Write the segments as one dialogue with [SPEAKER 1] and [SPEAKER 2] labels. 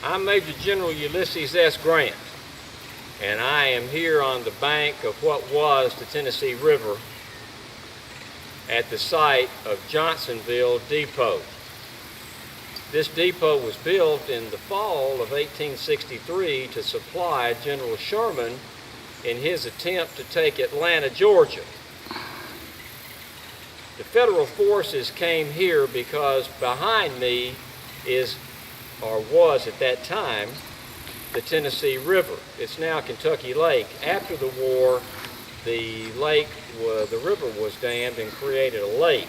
[SPEAKER 1] I'm Major General Ulysses S. Grant, and I am here on the bank of what was the Tennessee River at the site of Johnsonville Depot. This depot was built in the fall of 1863 to supply General Sherman in his attempt to take Atlanta, Georgia. The federal forces came here because behind me was at that time the Tennessee River. It's now Kentucky Lake. After the war, the river was dammed and created a lake,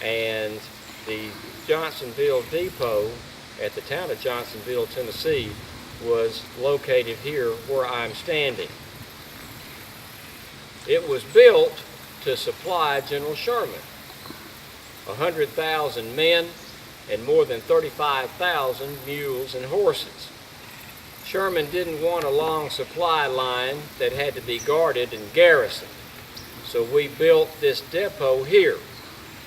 [SPEAKER 1] and the Johnsonville Depot at the town of Johnsonville, Tennessee, was located here where I'm standing. It was built to supply General Sherman 100,000 men and more than 35,000 mules and horses. Sherman didn't want a long supply line that had to be guarded and garrisoned, so we built this depot here.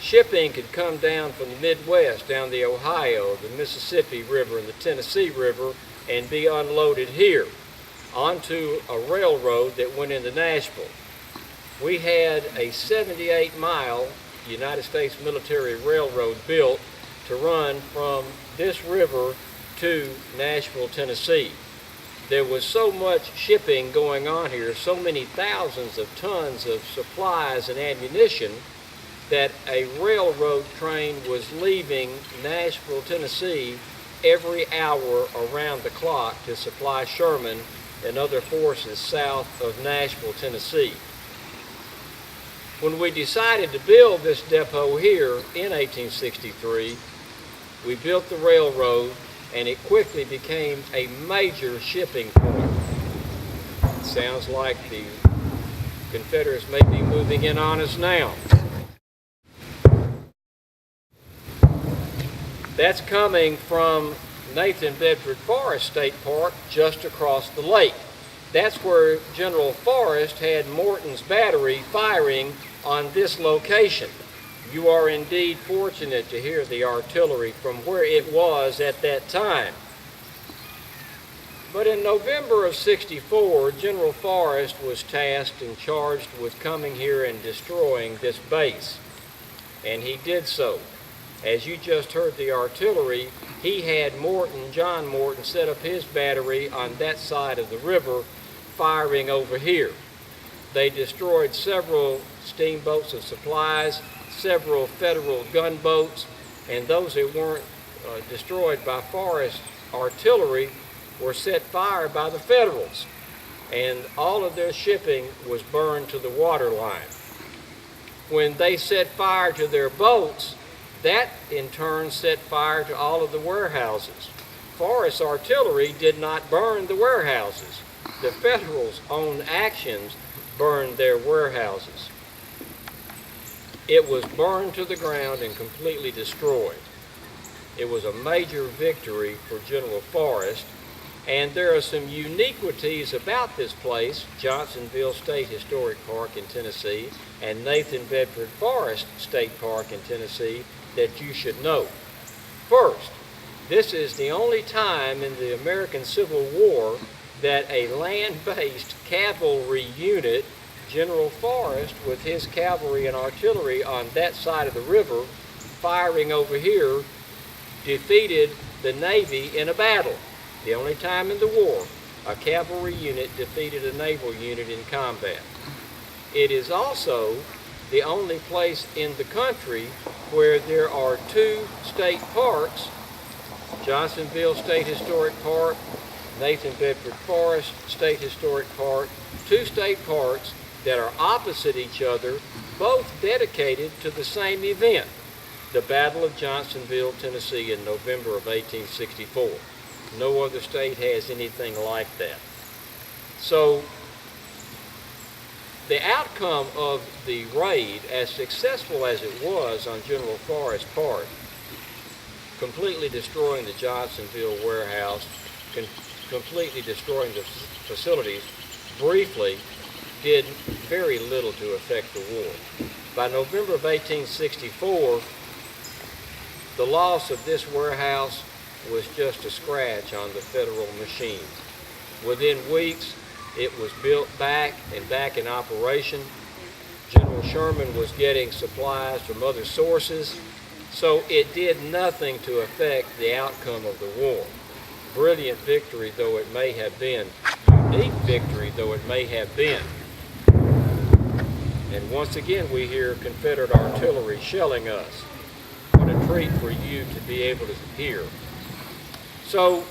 [SPEAKER 1] Shipping could come down from the Midwest, down the Ohio, the Mississippi River, and the Tennessee River, and be unloaded here onto a railroad that went into Nashville. We had a 78-mile United States military railroad built to run from this river to Nashville, Tennessee. There was so much shipping going on here, so many thousands of tons of supplies and ammunition, that a railroad train was leaving Nashville, Tennessee every hour around the clock to supply Sherman and other forces south of Nashville, Tennessee. When we decided to build this depot here in 1863, we built the railroad, and it quickly became a major shipping point. It sounds like the Confederates may be moving in on us now. That's coming from Nathan Bedford Forrest State Park just across the lake. That's where General Forrest had Morton's battery firing on this location. You are indeed fortunate to hear the artillery from where it was at that time. But in November of '64, General Forrest was tasked and charged with coming here and destroying this base. And he did so. As you just heard the artillery, he had John Morton, set up his battery on that side of the river, firing over here. They destroyed several steamboats of supplies, several federal gunboats, and those that weren't destroyed by Forrest artillery were set fire by the Federals, and all of their shipping was burned to the water line. When they set fire to their boats, that in turn set fire to all of the warehouses. Forrest's artillery did not burn the warehouses. The Federals' own actions burned their warehouses. It was burned to the ground and completely destroyed. It was a major victory for General Forrest, and there are some uniquities about this place, Johnsonville State Historic Park in Tennessee and Nathan Bedford Forrest State Park in Tennessee, that you should know. First, this is the only time in the American Civil War that a land-based cavalry unit, General Forrest with his cavalry and artillery on that side of the river firing over here, defeated the Navy in a battle. The only time in the war a cavalry unit defeated a naval unit in combat. It is also the only place in the country where there are two state parks, Johnsonville State Historic Park, Nathan Bedford Forrest State Historic Park, two state parks that are opposite each other, both dedicated to the same event, the Battle of Johnsonville, Tennessee in November of 1864. No other state has anything like that. So the outcome of the raid, as successful as it was on General Forrest's part, completely destroying the Johnsonville warehouse, completely destroying the facilities, briefly did very little to affect the war. By November of 1864, the loss of this warehouse was just a scratch on the Federal machine. Within weeks, it was built back and back in operation. General Sherman was getting supplies from other sources, so it did nothing to affect the outcome of the war. Brilliant victory though it may have been, unique victory though it may have been. And once again we hear Confederate artillery shelling us. What a treat for you to be able to hear. So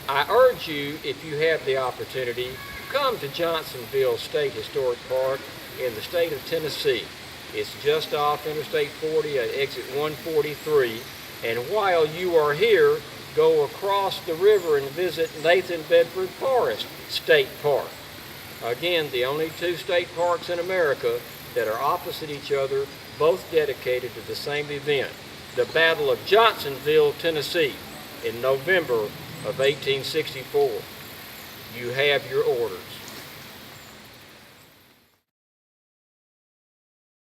[SPEAKER 1] I urge you, if you have the opportunity, come to Johnsonville State Historic Park in the state of Tennessee. It's just off Interstate 40 at exit 143. And while you are here, go across the river and visit Nathan Bedford Forrest State Park. Again, the only two state parks in America that are opposite each other, both dedicated to the same event, the Battle of Johnsonville, Tennessee, in November of 1864. You have your orders.